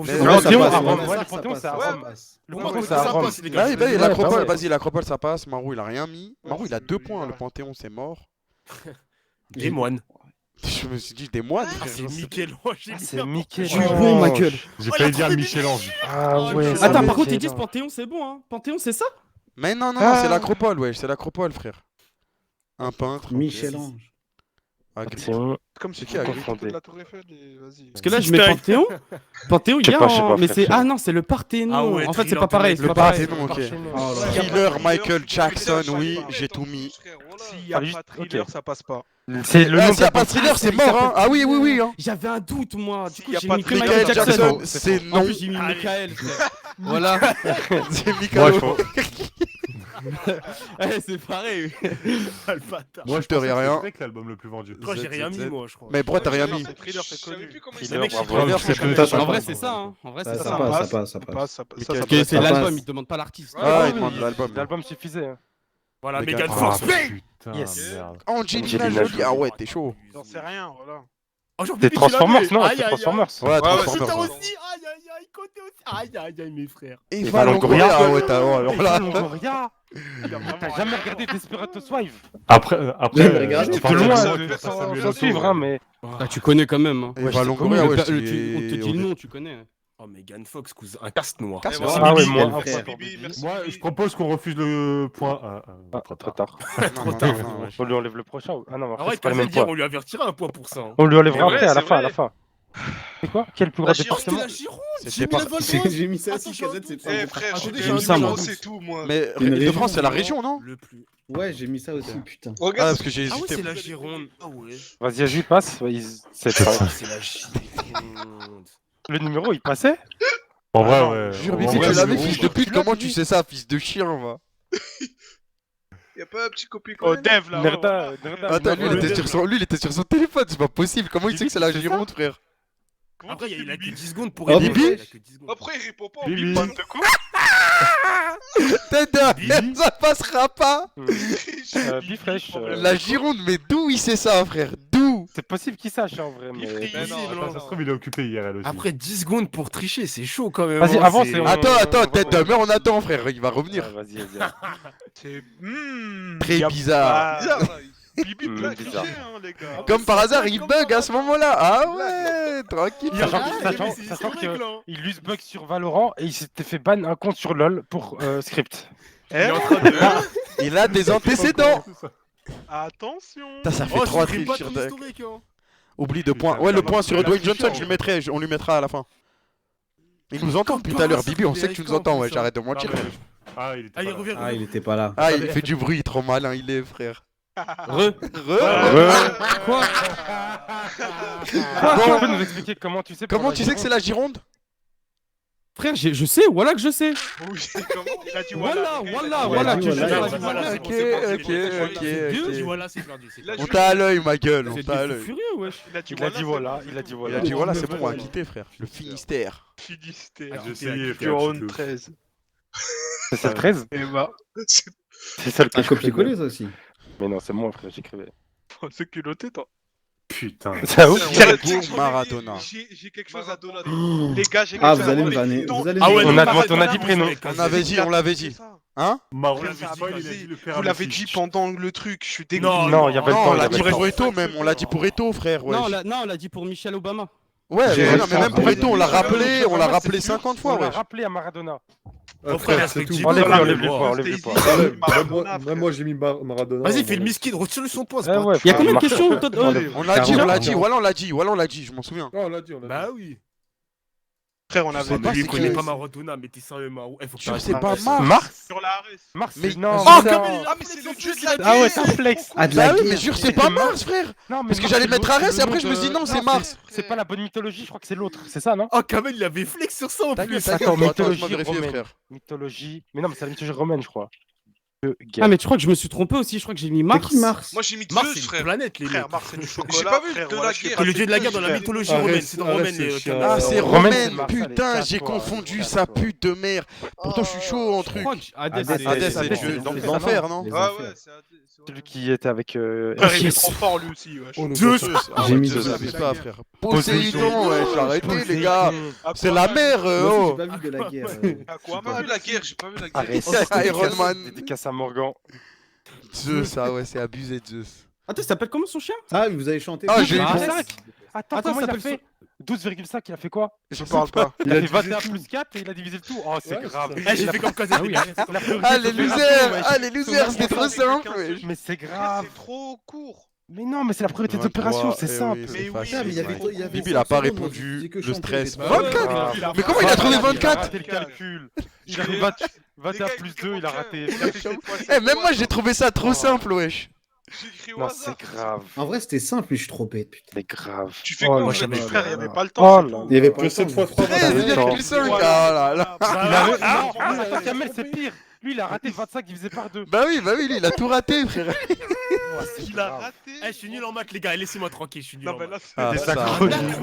confiance Mais en non, ça Panthéon, passe. à Rome. Ouais, Ouais, ça le Panthéon, passe. c'est à Ouais, Rome. Le Ouais, Panthéon, ouais, ça à Rome. passe, les gars. Bah oui, Ouais, l'acropole, ouais. vas-y, l'acropole ça passe. Marou, il a rien mis. Marou, il a 2 points. Le Panthéon, c'est mort. Des moines. Je me suis dit des moines. Ah, frère. c'est Michel-Ange. j'ai Ah, dit c'est n'importe Mickey. Je suis quoi. bon, Michael. J'ai Oh, failli il a dire trouvé Michel-Ange. Ah ouais. c'est Attends, un par contre, ils Mickey, disent là. Panthéon, c'est bon, hein. Panthéon, c'est ça? Mais non, non, non, Ah. c'est l'acropole, wesh, c'est l'acropole, frère. Un peintre. ok. Michel-Ange. Agri. Panthéon. Comme si C'est qui, tu avais Agri le photo de la Tour Eiffel et vas-y. Parce que là, je mets Panthéon. Panthéon, il y Je sais a pas, je sais en... pas, Mais frère, c'est. je sais Ah non, c'est le Parthénon. Ah ouais, En fait, c'est Thriller pas pareil. de c'est Le pas pareil. Parthénon, ok. Oh là là. Thriller, Michael Jackson, oui, j'ai tout mis. S'il y a Ah, juste- pas Thriller, ok. ça passe pas. C'est le nom Ah, de s'il y a la pas de thriller, c'est mort, hein. Ah oui, oui, oui, hein. J'avais un doute, moi. Du S'il coup, y a j'ai pas mis de que Michael Michael Jackson, Jackson. c'est En non. plus, j'ai mis Allez. Michael. Voilà. C'est Moi, Michael. je pense- Eh, c'est pareil. Ah, le bâtard. Moi, je Shooter, pensais y a que rien. c'était le album le plus vendu. Toi, j'ai rien mis, ZZZ. moi, je crois. Mais pourquoi t'as rien mis? C'est Thriller, c'est connu. Thriller, mec, bravo. Thriller, c'est je connais pas pas. En vrai, c'est ça. Hein. En vrai, c'est Ça ça. passe, ça passe, ça Ça passe. passe, ça passe. Michael Parce que c'est Ça l'album, passe. il te demande pas l'artiste. Ah, oui, il demande l'album. L'album suffisait. hein. Voilà, Megan Megan Fox. Fox. Putain, Yes. merde. Angelina Angelina Jolie. Ah ouais, t'es chaud. J'en sais rien, voilà. Oh, j'en C'est peux plus, tu Transformers, l'avais. non Aïe, C'est aïe, Transformers. Ouais, ouais, Transformers. Shooter ouais. aussi. Aïe, aïe, aïe, côté aussi. Aïe, aïe, aïe, mes frères. Et Et Valangoria. Valangoria. Ah ouais, t'as. Oh, alors là. Longoria. T'as jamais regardé Desperate Wives? Après, J'aime regarder. J'étais parle loin ça, de ça, sans Samuel sans Eto'o, suivre, hein, mais. Ah, tu connais quand même. Hein. Et Valangoria, Le ouais. pla- c'est- on te dit le nom, tu connais. Oh, Megan Fox, cousin. Un caste noir. Casse Merci, noir. Ah ouais, Bibi. moi, Quel un frère. point pour Bibi, Bibi. merci. Moi, je propose qu'on refuse le point. Trop tard. Non, non, non, non, ouais. On lui enlève le prochain. Ah non, Ah après, ouais, c'est pas t'as le fait même dire, point. on lui avait retiré un point pour ça. hein. On lui enlèvera Mais ouais, après, à la c'est fin, à vrai. la fin. C'est quoi? Quel plus La gros département? la Gironde. C'était pas. J'ai mis ça aussi, Attends, KZ, c'est Eh pas frère, Attendez, j'ai j'ai mis un ça, Giro, moi. c'est tout, moi. Mais Une Île-de-France, c'est la région, région, non? Le plus. Ouais, j'ai mis ça aussi, putain. Ah, Regarde, parce que j'ai Ah ouais, hésité. c'est la Gironde. Ah ouais. Vas-y, Aju, passe. Ouais, c'est Ah, pas- c'est la Gironde. Le numéro, il passait? En vrai, ouais. Jure, En Bibi, vrai, tu l'avais, c'est fils bon. de pute, comment tu sais ça, fils de chien, va? Y'a pas un petit copie Oh, Dev là. Nerda, Nerda. Attends, lui, Nerda. il était sur son téléphone, c'est pas possible. Comment il sait que c'est la Gironde, frère? Après, il a que 10 secondes pour Oh, répondre. Bibi Il a que 10 secondes. Après, il répond pas, on Bibi. bip pas de quoi. Tête de ça passera pas. Bifresh. La Gironde, mais d'où il sait ça, frère? D'où? C'est possible qu'il sache en vrai, mais. Mais non, Possible, non, Attends, ça se trouve, il est occupé IRL aussi. Après 10 secondes pour tricher, c'est chaud quand même. Vas-y, hein, avance c'est- et on- Attends, tête de mère, on attend, frère, il va revenir. Ouais, Vas-y, vas-y. C'est. Très bizarre. Bizarre, ça. Bibi plein bizarre. hein, les gars. Comme par hasard, il bug à ce moment-là. Ah ouais, tranquille. Il y a Sachant- rien, sachant- mais c'est sachant vrai que- que là. Il use bug sur Valorant et il s'était fait ban un compte sur LoL pour script. Il est en train de. Il a des antécédents. Attention. Putain, ça fait Oh, 3 supprime pas triches ton sur deck. historique, hein. Oublie de points. Putain, Ouais, le la point marque sur de la Dwayne triche, Johnson, hein. je le mettrai, on lui mettra à la fin. Il nous entend depuis tout à l'heure, Bibi, on sait que tu nous entends, ouais, j'arrête de mentir. frère. Ah, il était Ah, il pas là. revient. Ah, il était pas là. Ah, il fait du bruit, il est trop malin, il est, frère. Re. Quoi Tu peux nous expliquer comment tu sais pour Comment la tu sais que c'est la Gironde? Frère, je sais, voilà que je sais. Oui, comment il a dit Voilà, voilà, Ouais, voilà, dis tu voilà. sais. Voilà, Ok, ok. ok. Voilà, c'est perdu. c'est perdu. On t'a à l'œil, ma gueule, on C'est t'a à des fous l'œil. furieux, wesh. Il a dit Il a dit voilà, il a dit Il voilà. a dit voilà, c'est bon, on va quitter, frère. Le Finistère. Finistère. J'ai essayé, frère. Gironde 13. C'est ça le 13? Et bah, C'est ça le Un que copier-coller, ça aussi. Mais non, c'est moi, frère, j'écrivais. c'est culotté, toi. Putain. Ça ouf. Diego Maradona. J'ai quelque chose à donner. Les gars, j'ai quelque Ah, chose vous à allez me donner. vanner. Putain, Vous allez Ah me ouais, vanner. On a non, dit- on a dit prénom. On avait dit, on l'avait dit. Hein? Marron Ça a Bisbal, il a abusé. dit le père Vous à l'avez Messi. dit pendant le truc, je suis dégoûté. Non, Non, il y avait le Non, temps, on il y l'a avait dit le temps. pour Eto même, on l'a dit pour Eto, frère, ouais. Non, on l'a dit pour Michel Obama. Ouais, J'ai- mais non, mais même pour Ah, Eto, on l'a j'ai- rappelé, on l'a Ouais, rappelé c'est sûr, 50 fois, On l'a ouais. rappelé à Maradona. Oh, frère, c'est tout. respecte Enlève-le, Gironde. enlève-le Oh. pas, enlève-le pas. Même moi j'ai mis Maradona. Vas-y, fais le miskin, retire-le son poste. Ouais, ouais, Il y a frère, combien de marque- questions toi On l'a dit, on l'a dit, Quarante. voilà, on l'a dit, je m'en souviens. Non, on l'a dit, on l'a dit. Bah oui. Frère, on Je avait sais Mais pas, lui, il c'est connaît qui pas Maradona, mais t'es sérieux, Maro. Eh, faut que Tu t'arrêtes sais pas Mars. Mars Mars? sur la Ares. Mars, Mais- non. Oh, mais comme non. il a Ah, mais c'est le dieu de la Ah ouais, guerre. c'est un flex. Ah, de Bah la oui, mais guerre. jure, c'est pas Mars, frère. Non, mais Parce que Mars, j'allais c'est mettre le- Arès c'est et le après nom je me de- suis dit non, c'est c'est- Mars. C'est pas la bonne mythologie, je crois que c'est l'autre, c'est ça, non? Oh, Kamel, il avait flex sur ça en Ta gueule, plus. ta gueule. Attends, Attends, mythologie laisse-moi vérifier, romaine. frère. Mythologie. Mais non, mais c'est la mythologie romaine, je crois. Ah, mais tu crois que je me suis trompé aussi, je crois que j'ai mis C'est Mars. qui Mars? Moi j'ai mis Mars, Zeus, c'est une frère. planète, les mecs. Frère, Mars, c'est du chocolat. J'ai pas vu frère, de voilà, la je t'ai guerre. pas C'est le dieu de la guerre dans la frère. mythologie Arrête, romaine. C'est dans arrête, romaine, c'est chiant. Kamel. Ah, c'est Romaine, Romaine, c'est Mars, putain, allez, j'ai casse-toi, confondu casse-toi. sa pute de mère. Pourtant, je suis chaud en Je truc. crois que Hadès, Hadès, c'est- Hadès, c'est c'est Hadès, Dieu c'est des les enfers, non? Les Ouais, enfers. ouais, c'est Celui qui était avec. Frère, il est trop fort lui aussi, wesh. Oh, le Zeus. gars. Ah J'ai ouais, mis Zeus, Zeus. abuse pas, frère. Poséidon, ouais, arrêtez, les gars. À C'est quoi la mal mer, Moi aussi, oh. j'ai pas vu de la guerre. À quoi J'ai pas mal vu la guerre, j'ai pas vu la guerre. Arrête. Iron Man. Dédicace à Morgan. Zeus, ah ouais, c'est abusé de Zeus. Attends, ça s'appelle comment son chien? Ah, vous avez chanté. Ah, vous, j'ai eu Arès. 12,5. Attends, Attends, comment ça il a s'appelle fait 12,5, il a fait quoi? Je parle pas. Il a fait divisé 21 tout. plus 4 et il a divisé le tout. Oh, c'est Ouais, grave. Eh, j'ai fait comme Kazet. Ah oui, Ah, les losers, ah, les losers, c'était trop simple, wesh. Mais c'est Frère, grave. c'est trop court. Mais non, mais c'est la priorité des opérations, c'est simple. Mais oui, Ah, mais il y avait, mais il y avait Bibi, il a 5 pas secondes, moi, je répondu, disais que le chanter, stress. mais- 24. Mais comment il a trouvé 24? raté le calcul. Il a 21 plus 2, il a raté. Eh, même moi j'ai trouvé ça trop simple, wesh. J'ai écrit au Non, hasard. c'est grave. En vrai, c'était simple, mais je suis trop bête, putain. C'est grave. Tu fais Oh quoi, là en fait, là mes là frères, il là n'y avait là. pas le temps. Oh c'est là tout. Il y avait pas Que le 7 temps, fois mais- 3 13,5. Ah là là. Il a non, Kamel, c'est pire. Lui, il a raté 25 divisé par 2. Bah oui, lui, il a tout raté, frère. Il a raté. Eh, je suis nul en maths, les gars, laissez-moi tranquille, je suis nul Non, en mais maths. là, Ah, Des ça. acronymes.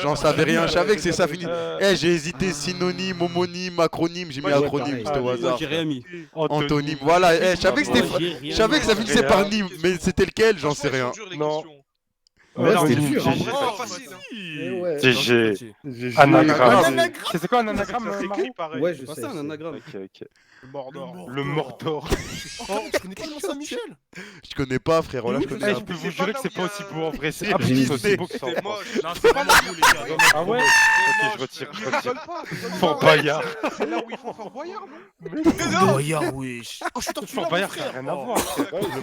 J'en savais rien, je savais que c'est ça fini. Eh, j'ai hésité synonyme, homonyme, acronyme, j'ai mis Ouais, acronyme, pareil. c'était au Moi, hasard. j'ai rien mis. Antonyme, voilà, eh, je savais que c'était. Moi, j'ai rien Je savais que ça mis. finissait par Nîmes, mais c'était lequel, j'en sais rien. Non. Ouais, Non, c'était mais dur. En hein. vrai, Oh, c'est facile. hein. Eh ouais. GG. J'ai Anagramme. Anagramme. C'est quoi un anagramme, Ça Marou s'écrit pareil. Ouais, je C'est pas sais. ça, un c'est- anagramme. Ok, ok. Le Mordor. Le Mordor. Oh, tu connais pas le Mont-Saint-Michel? Je connais pas, frère, là, je Eh, connais je pas. peux vous jurer que c'est pas aussi beau en vrai. C'est J'ai abusé, mis aussi beau que ça. C'était moche. Non, c'est vraiment beau, les gars. Ah ouais? Ok, je retire. Ils rigolent pas. Fort Boyard. C'est là où ils font Fort Boyard, non? Boyard, wesh. Oh, je suis torturé, Fort Boyard, ça n'a rien à voir.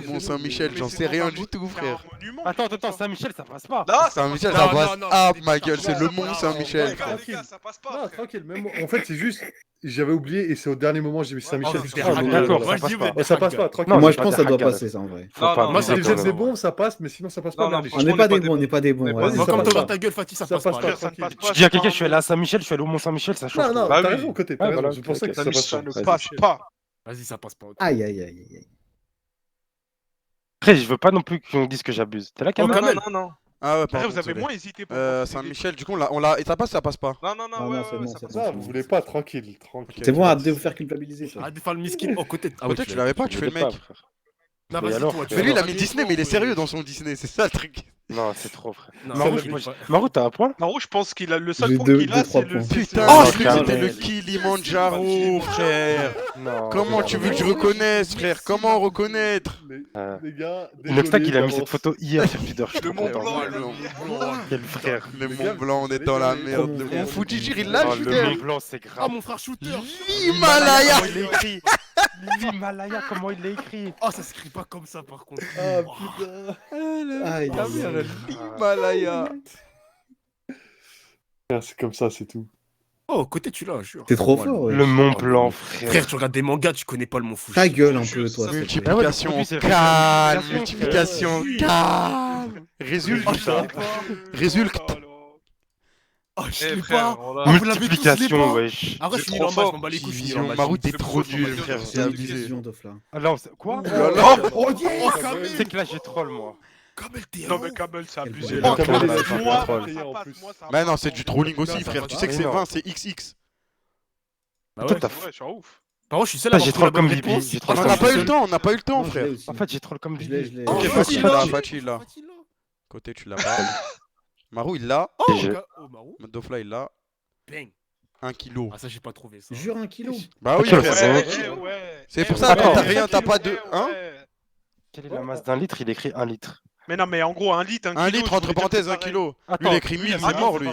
Le Mont Saint-Michel, j'en sais rien du tout, frère. Attends, Saint-Michel, ça passe pas. Là, Saint-Michel, Non, ça non, passe. non, Ah, c'est ma des gueule, c'est le putain. Mont Non, Saint-Michel, les frère. gars, ça passe pas. Non, frère. tranquille, même en fait, c'est juste. J'avais oublié et c'est au dernier moment j'ai mis Saint-Michel. Oh, juste c'est pour ça. un d'accord, Moi, ça je dis, passe pas. Et ça passe pas, tranquille. Non, Moi, c'est je pas pense que ça des doit hackers. passer, ça, en vrai. Faut Non, pas non, Moi, abuser c'est quand c'est même. bon, ça passe, mais sinon ça passe pas. Non, non, merde. On n'est pas des bons, on n'est pas des bons. Mais Vas-y, Moi, ça comme passe t'as pas. ta gueule, Fatih, ça Ça passe passe pas. pas. Ça ne passe pas. Je dis à quelqu'un, je suis allé à Saint-Michel, je suis allé au Mont-Saint-Michel, ça change. Non, non, Bah t'as oui. raison, côté. Ouais, T'as raison. voilà, Je pensais que ça Ça passe pas. ne Vas-y. passe pas. Vas-y, ça passe pas. Aïe, aïe, aïe, aïe. Après, je veux pas non plus qu'on dise que j'abuse. T'es là, Oh, Kamel? quand même. Non. Ah ouais, Après, pardon, vous avez désolé. moins hésité pour Saint-Michel, du coup, on l'a. Et ça passe, ça passe pas. Non, Non, ouais, non, c'est bon, ça c'est passe bon. pas. Ça, vous voulez pas, tranquille, tranquille. C'est bon, arrête de vous faire culpabiliser. ça. Arrête de faire le miskin. Oh, côté. Ah, Peut-être tu l'avais pas, tu fais le mec. Non, Mais vas-y, alors, toi, tu Mais lui, il a vas mis pas Disney, mais il est ouais. sérieux dans son Disney, c'est ça le truc. Non, c'est trop, frère. Non, Marou, ça, je- Marou, t'as un point? Maro, je pense qu'il a le seul J'ai point deux- qu'il a, deux, trois c'est le. points. Putain, Oh, je lui Kamel. c'était le Kilimanjaro, frère. Non. Comment tu veux que je reconnaisse, frère? Comment reconnaître? Les gars, Inoxtag, il a mis désolé cette photo hier sur Twitter. je Le te Mont promets. Blanc. Le Mont Blanc. Quel frère. Le Les Mont gars, Blanc, on est dans la merde. Le Mont Fuji, il l'a, Oh, je le Mont Blanc, c'est Ah, grave. mon frère shooter. L'Himalaya. Comment il l'a écrit? L'Himalaya, comment il l'a écrit? Oh, ça s'écrit pas comme ça, par contre. Ah putain. Aïe, Ah aïe, merde, aïe. l'Himalaya. C'est comme ça, c'est tout. Oh, côté, tu l'as, je jure. T'es trop Ouais. fort, ouais. Le Mont Blanc, frère. Frère, tu regardes des mangas, tu connais pas le Mont Fuji. Ta gueule un peu, toi. Ça, s'il te plaît. Multiplication, Ah ouais, c'est calme. la Multiplication, calme. Résulte, Oh, je l'ai pas. résulte. Oh, je Eh, l'ai frère, pas. voilà. Ah, vous l'avez tous, je l'ai Multiplication, pas. wesh. Ah, ouais, je C'est suis nul trop en maths, je fort. m'en bats les couilles, je suis nul en Division, maths. Marou, t'es C'est trop trop dur, fort. frère, C'est c'est une abusé. division de là. Ah non, quoi? Oh, Kamel. C'est que là, j'ai troll, moi. Kamel, t'es Non, un mais ouf. Kabel, c'est abusé. Oh, là. Kabel, Moi, c'est ça pas passe, troll. ça En passe, plus. moi, ça Mais passe. non, c'est du trolling aussi, Non, ça frère. passe Tu pas. sais que c'est Mais non. 20, c'est XX. Bah Toi, ouais. t'as Ouais, je suis un ouf. Par contre, je suis seul Ah, à j'ai avoir troll trouvé la comme bonne Bibi, réponse. j'ai troll On comme n'a pas eu Bibi. le temps, on n'a pas eu le temps, Non, je frère. l'ai aussi. En fait, j'ai troll comme Je l'ai, Bibi. je l'ai. Oh, Ok, facile, facile là. là, facile là. Côté, tu l'as pas. Marou, il l'a. Oh, GG. oh, Marou. Dofla, il l'a. Bang. 1 kilo. Ah, ça, j'ai pas trouvé ça. Jure 1 kilo. Bah oui, Ok, frère. c'est Ouais, ouais. C'est pour Eh, ça, ouais, quand t'as ouais, rien, t'as ouais, pas de. Hein? ouais. Quelle est la masse d'un litre? Il écrit 1 litre. Mais non, mais en gros, 1 litre, 1 litre, entre parenthèses, 1 kilo. Lui, il écrit 1000, c'est mort, lui.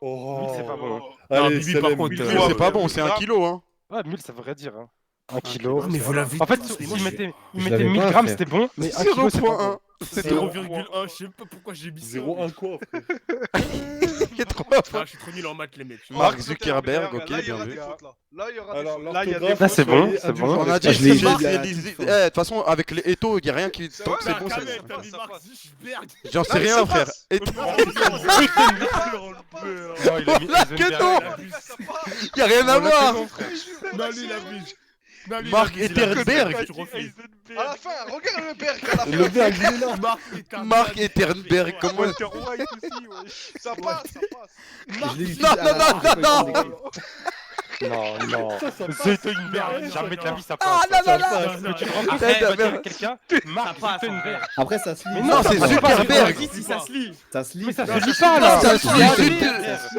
Oh. c'est pas bon. Non, Allez, Bibi, Salem. par contre, 1000, c'est pas bon, c'est 1 kilo, hein. Ouais, 1000, ça veut dire. 1 kilo. Ah, mais vous l'avez En fait, tous, mais s'il moi, je- mettait je 1000 l'avais pas, grammes, frère. c'était bon, mais 1 kilo, c'est pas bon. 0.1. C'est 0,1, je sais pas pourquoi j'ai mis ça. 0,1 quoi, frère. Il est trop Ah, fort. je suis trop nul en maths, les mecs. Mark Zuckerberg, ok, Là, il y bien aura vu. des fautes, là. Là, il y aura des Alors, fautes. là, il y a des Là, c'est bon, c'est bon. On a dit Ah, que je l'ai c'est dit, c'est là, des- tout Eh, fort. de toute façon, avec les Eto, il y a rien qui. Tant que c'est bon, Kamel, c'est. t'as mis Ça Mark passe. Zuckerberg. J'en sais Ah, mais rien, ça frère. passe. Eto. Non, il a mis Voilà que Heisenberg. non. Il y a rien à voir. Non, lui, il abuse. Non, lui, il Mark abuse, il abuse. Etterberg. Tu refais. À la fin, regarde le berg à la fin. Le berg, il est là. Mark Etterberg. Mark Etterberg, comment. Walter White aussi, ouais. Ça passe, ça passe. Je l'ai dit Non, tout à non, l'heure, non, j'ai pas eu le temps non. d'écrire. Non, non. Zuckerberg, jamais de la vie ça passe. Ah, non, non, non. Mais tu te rends compte Arrête, que tu vas dire merde. à quelqu'un, Mark Zuckerberg. Après, ça se lit. Mais Non, c'est ça passe pas, Zuckerberg. c'est pas Si ça se lit. Ça se lit. Mais ça frère. se lit pas là. Ça suit,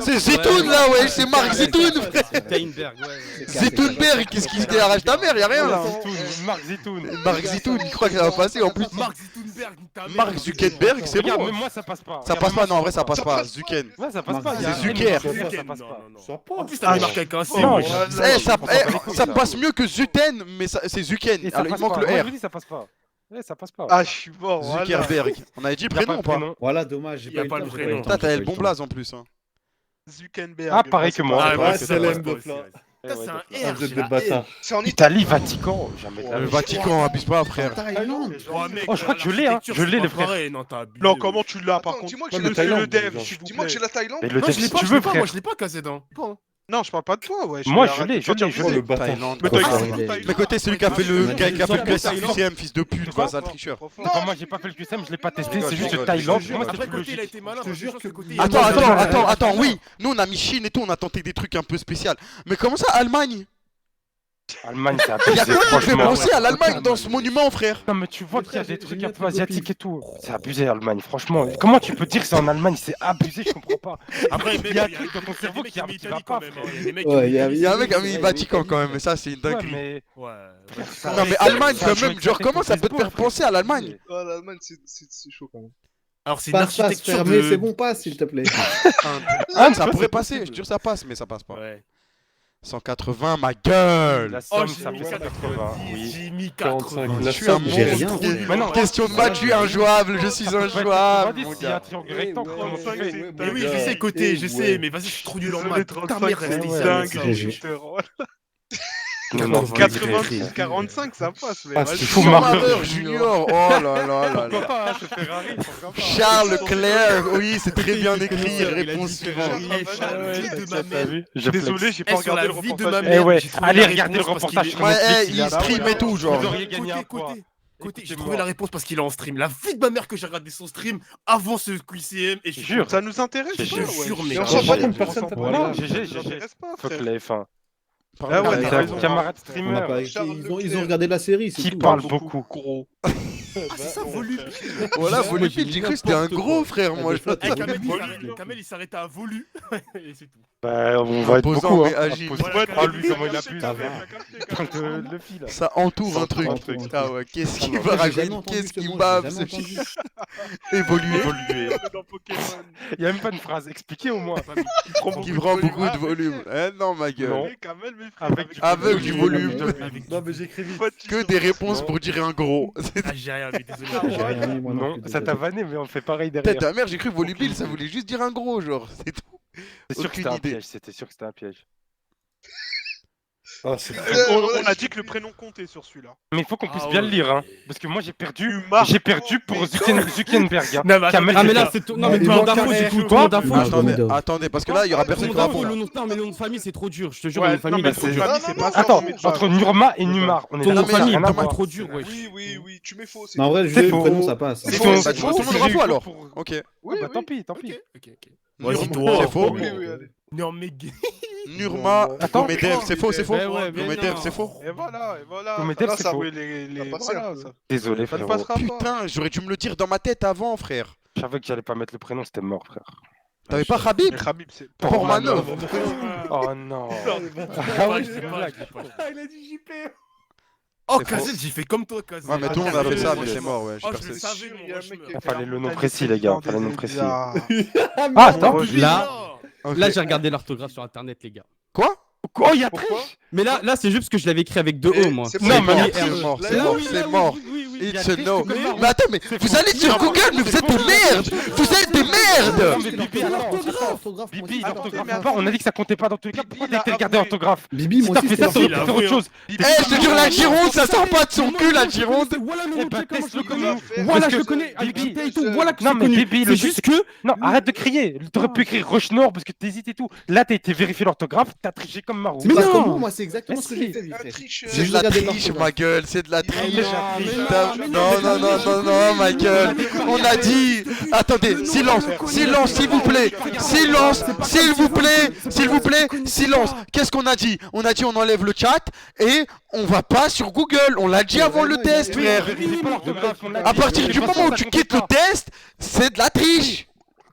c'est Zitoun là, ouais, c'est Mark Zitoun, frère. Steinberg, ouais. C'est Qu'est-ce qui se arrache ta mère, y'a rien là. Zitoun, Mark Zitoun. Mark Zitoun, il croit que ça va passer en plus. Mark Zuckerberg, ta mère. Mark Zuckerberg, c'est Regarde, bon. même moi ça passe pas. Ça passe pas, non, en vrai, ça passe pas. Zuken. Ouais, ça passe pas. il y a C'est un Zucker. Zucker, ça Non, passe non, pas. non. Ça En passe. plus, t'as marqué avec un C. Non, wesh. je- Eh, ça on s'en bat les couilles, ça là. passe mieux que Zuten, mais c'est Et ça Zuken. Alors, il passe manque pas. le Moi, je R. vous dis, ça passe pas. Ouais, ça passe pas. Ah, je suis mort, voilà. Zuckerberg. On avait dit le Y a prénom ou pas pas le prénom. Voilà, dommage. J'ai Y a eu pas le le temps, prénom. j'ai pas eu le temps, Putain, j'ai t'avais pas le eu bon temps. blaze en plus. Hein. Zuckerberg. Ah, pareil que moi. Ah, Ouais, ouais, c'est ça l'aime passe de pas Fla. aussi. Eh Putain, ouais, c'est un d'accord. Ah, R, vous êtes j'ai des la bâtards. C'est en Italie, Vatican, jamais de la Le vie. Vatican, abuse pas, frère. Thaïlande. Oh, mec, Oh, je crois que je l'ai, hein. l'architecture, Je l'ai, c'est le pas frère. pareil, Non, t'as abusé. Non, ouais. comment tu l'as par Attends, contre dis-moi que Ouais, j'ai mais la Thaïlande, le dev, genre. s'il vous Dis-moi que plaît. j'ai la Thaïlande. Mais le Non, dev, je l'ai si pas, tu je veux, l'ai pas, moi frère. je l'ai pas, Kazedin. Non, je parle pas de toi, wesh. Moi, Mais je arrête l'ai, de je sortir l'ai, du Oh, dé. le bâtard. Thaïlande. Mais Trop t'as fort, écrit il est. Thaïlande. Mais côté celui qui a fait le Ouais, gars qui a fait le ouais, classique Thaïlande. QCM, fils de pute, quoi, Ouais. c'est un tricheur. Non, C'est pas moi, j'ai pas fait le QSM, je l'ai pas testé, non, c'est je juste rigole, Thaïlande. je te Moi, jure. c'était Après, plus côté, il a logique. été malin. Je te jure que- côté, il a Attends, été malin. attends, oui, nous on a mis Chine et tout, on a tenté des trucs un peu spéciaux. Mais comment ça, Allemagne? Allemagne, c'est Il y a abusé, quoi qui fait franchement. penser à l'Allemagne dans ce monument, frère? Non, mais tu vois Mais qu'il y a frère, des j'ai trucs mis un un peu truc au asiatiques pif. et tout. C'est abusé, Allemagne, franchement. Comment tu peux dire que c'est en Allemagne? C'est abusé, je comprends pas. Après, Il y a un truc dans ton cerveau qui va pas, frère. Il y a des mecs Ouais, qui il y a- ont Il y a un mec qui a c'est mis vrai, Vatican il y a quand même, dit, mais ça c'est une Ouais, dinguerie. mais. Ouais. Non mais Allemagne ça, quand je même, me genre dis comment avec ça ton peut te faire Facebook, penser à l'Allemagne? Oh, l'Allemagne, c'est chaud quand même. Alors, c'est une Passe, architecture fermé, de. c'est bon, passe, s'il te plaît. Ah, ça pourrait passer, je te jure ça passe, mais ça passe pas. Ouais. 180, ma gueule! La Oh, somme, j'ai ça mis fait 180. 90, Oui. j'ai mis 45, 80. Je suis un J'ai rien monstre. entendu. Mais non, Question de maths, je suis injouable, je suis injouable, mon S'il y a un gars. triangle rectangle, comment tu fais? Mais oui, je sais, côté, je sais, mais vas-y, je suis trop nul en maths. Ta mère, reste ici avec ça. GG. Non, non, 86, 45, ça passe. Mais Ah, vas-y. c'est fou, Schumacher Junior, oh là là là là. pas, hein, c'est Ferrari, pourquoi pas. Charles Leclerc, oui, c'est très bien écrit, Il a dit réponse Ferrari, suivante. Charles, vie de ma T'as mère. vu? Je Désolé, j'ai pas Eh, sur regardé la le vie de reportage. ma Eh mère. ouais, j'ai trouvé allez la regardez le réponse parce reportage qu'il sur Ouais, Netflix, il il est là. stream et tout, genre. Vous auriez gagné un Côté, point. côté, j'ai Écoutez-moi. trouvé la réponse parce qu'il est en stream. La vie de ma mère que j'ai regardé son stream avant ce QCM et je suis Jure. Ça nous intéresse Je pas, ouais. jure, mais Et on GG. s'en bat Une personne, on s'en t'as bat. Non, pas- GG, Ça nous GG. intéresse pas, Fuck frère. la F1. Ah ouais, Ouais, t'as t'as raison. Camarade On n'a streamer pas... Charles ils ont Leclerc. regardé la série, c'est qui tout. parle beaucoup. Gros. Ah, c'est ça, Volu. Voilà, Moi, Volupil, j'ai j'ai mis cru que c'était un n'importe gros quoi. frère, moi. des fois, Eh, t'as- Kamel, il s'arrêtait à Volu. Et c'est tout. Bah, on va être Imposant, beaucoup, mais hein. agile. Imposant. Voilà, Ah, lui, comment il Ça abuse. va. Le fil. Ça entoure un truc. entoure un truc. Ah ouais, qu'est-ce qu'il Moi, va j'ai raconter? jamais entendu Qu'est-ce ce qu'il mot, bave, j'ai ce jamais fils? entendu. Évoluer. Évoluer. Dans Pokémon. Il y a même pas une phrase. Expliquez au moins. Qui prend beaucoup de volume. Eh non, ma Non. gueule. Kamel, mes Avec frères. du Avec du volume. Non, mais j'écris vite. Que des réponses Non. pour dire un gros. Ah, j'ai rien, mais désolé. J'ai rien mis, moi Non, plus, ça t'a désolé. vanné, mais on fait pareil Putain, derrière. ta mère, j'ai cru volubile, ça voulait juste dire un gros, genre. C'est tout. C'est sûr que aucune c'était un idée. piège. C'était sûr que c'était un piège. Ah, c'est On a dit que le prénom comptait sur celui-là. Mais il faut qu'on puisse Ah bien ouais. le lire, hein. Parce que moi j'ai perdu. Umar. J'ai perdu pour Zuckerberg. Hein. Non, mais attends, Kamel, Ah, mais j'ai là, pas. c'est tout. Non, mais Il tout le monde manque d'infos, un du R. coup. Tout le monde d'infos. Ah, Attendez, Domido. attendez, parce que là, il y aura Tout le personne monde qui va d'infos, répondre. le nom, non, mais le nom de famille, c'est trop dur. Je te jure, Ouais, le nom de famille, non, il est trop mais dur. Non, non, non, Attends, non, entre Nurma et Numar, on est Ton nom Non, de mais d'accord, famille, rien à vraiment voir. trop dur, wesh. Oui, tu mets faux. Mais en vrai, le C'est jeu, le faux. prénom, ça passe. C'est C'est faux, faux, c'est bah, tu faux. vois, tout le monde J'ai aura eu faux, faux alors. pour- Ok. Oui, Bah oui. tant pis, tant pis. Ok. Vas-y, C'est toi. faux. Oui, oui, allez. Non, mais gay. Nurma, Attends. Gomedev, c'est faux, c'est faux. Mais ouais, mais Gomedev, non. c'est faux. Et voilà, et voilà. Gomedev, Là, c'est ça faux. vaut les. Ça passe Voilà, un peu. ça. Désolé, Ça ne frérot. passera pas. Putain, j'aurais dû me le dire dans ma tête avant, frère. Je savais que j'allais pas mettre le prénom, c'était mort, frère. T'avais pas Khabib? Mais Khabib, c'est. Portmanov. Oh non. Ah ouais, c'est pas. Il a dit JP. Oh, C'est faux. Kazet, j'ai fait comme toi, Kazet. Ouais, mais tout le monde a fait ça, mais c'est mort, ouais. Oh, j'ai je le percé. savais, mon Il y a un mec rushman. qui a Fallait le nom fait précis, les gars. Fallait le nom précis. Ah, Ah, attends. Là, Ok. là, j'ai regardé l'orthographe sur internet, les gars. Quoi? Oh, il y a Pourquoi triche. Mais là, c'est juste parce que je l'avais écrit avec deux Mais O, moi. c'est Non, pas- mais C'est il y a mort, Là, c'est là, mort, oui, c'est mort. Il y a It's a triche, no. c'est comme Mais attends, mais vous allez sur Google, mais vous êtes des merdes! Vous êtes des merdes! mais Bibi, L'orthographe. Bibi, Attends, l'orthographe mais pas. On a dit que ça comptait pas dans tous les cas. Bibi, Pourquoi il a t'as été regardé avoué. l'orthographe? Bibi, Si moi t'as aussi, fait c'était ça, t'aurais pu il a faire autre avoué, chose. Eh, je te jure, la Gironde, ça sort pas de son cul, la Gironde! Voilà le Eh nom, bah, tu sais comment je teste-le le comme connais. nous. Voilà, Parce je que le connais. Avec Bibi, Vita et tout. Voilà que Non, c'est mais connu. Bibi, le C'est truc, juste que. Non, arrête de crier. T'aurais pu écrire Roche Nord parce que t'hésites et tout. Là, t'as été vérifier l'orthographe, t'as triché comme Marou. Mais non. comment moi, c'est exactement ce que Mais j'ai fait, si. lui, Un frère. tricheur. C'est de la triche, ma gueule, c'est de la triche. Non, non, non, non, non, ma gueule. On a dit. Attendez, silence, silence, s'il vous plaît. Silence, s'il vous plaît, s'il vous plaît, silence. Qu'est-ce qu'on a dit? On a dit on enlève le chat et on va pas sur Google. On l'a dit avant le test, frère. À partir du moment où tu quittes le test, c'est de la triche.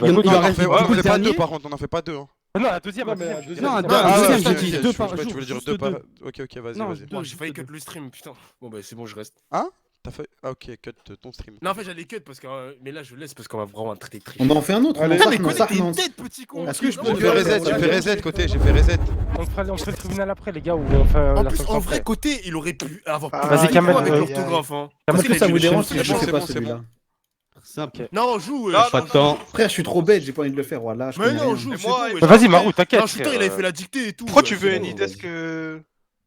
bah Il écoute, en On en reste fait, du on en coup, fait le pas deux dernier. par contre, on en fait pas deux. Hein. non, la deuxième, Non, la mais la deuxième, deuxième, Non, c'est- deux- Ah, deuxième, ouais, j'ai ok, dit ok, deux je par sais pas, jour. tu veux dire juste deux par. deux. Ok, ok, vas-y, Non, vas-y. deux. Moi j'ai failli cut le stream, putain. Bon bah c'est bon, je reste. Hein? T'as fait. Ah, ok, cut ton stream. Non, en fait, j'allais cut parce que. Mais là, je laisse parce qu'on va vraiment traiter très. On en fait un autre. Allez. Putain, mais non, connais ça, t'es non. une tête, petit con. Est-ce que je peux J'ai le fait faire reset, j'ai fait reset côté, j'ai fait reset. On fera le tribunal après, les gars, où on fait En la plus, sanction en après. vrai, côté, il aurait pu avoir Ah, plus Vas-y, de Kamel, avec aïe, l'orthographe. Hein. Kamel, Est-ce que ça vous dérange si c'est je bon, fais c'est pas bon, c'est celui-là? Simple. Non, joue. Non, Pas de temps. Frère, je suis trop bête, j'ai pas envie de le faire. Voilà, je Mais connais non, rien. joue, Et c'est moi, bon. et Bah, vas-y, Marou, t'inquiète. Non, Shooter, il avait fait la dictée et tout. Pourquoi tu veux C'est Any bon. Desk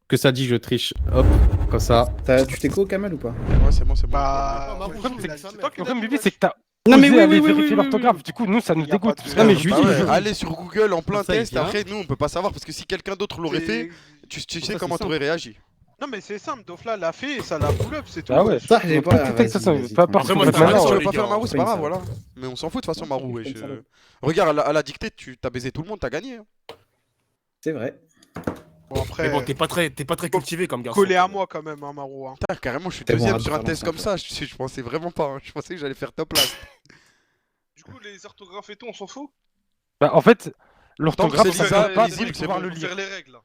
Que ça dit, je triche. Hop, comme ça. Tu t'es co, Kamel, ou pas? Ouais, c'est bon, c'est bon. Bah. Marou, le joue, problème, c'est c'est que toi qui Le problème, l'as Bibi, dit, c'est que t'as Non, mais osé oui, aller oui, oui, vérifier oui, l'orthographe. Du coup, nous, ça nous Y a pas dégoûte. de- Non, mais je lui Bah dis, ouais, je- allez sur Google en plein Ça, il test, vient. après nous on peut pas savoir parce que si quelqu'un d'autre l'aurait fait, tu Ça, sais c'est comment simple. t'aurais réagi. Non, mais c'est simple, Dofla l'a fait et ça l'a pull up, c'est tout. Ah ouais. Ça, j'ai pas. Tout est que ça, Vas-y, peu importe Après, ce moi, qu'on je fait t'arrête Maintenant, maintenant. tu sur veux pas les faire gars, Marou, c'est pas grave, c'est pas voilà. Mais on s'en fout de toute façon, Non, Marou. c'est wesh, pas une salope. Regarde, à la dictée, t'as baisé tout le monde, t'as gagné. hein. C'est vrai. Bon, après, Mais bon, t'es pas très cultivé comme garçon. collé à moi quand même, hein, Marou. Hein. Putain, carrément, je suis C'est bon, deuxième à sur un faire test dans comme ça. ça. Je pensais vraiment pas. hein. Je pensais que j'allais faire top place. Du coup, les orthographes et tout, on s'en fout? Bah, en fait, Tant l'orthographe, que ça c'est ne Lisa, veut pas visible, dire c'est pouvoir bon. le Faire lire. les règles.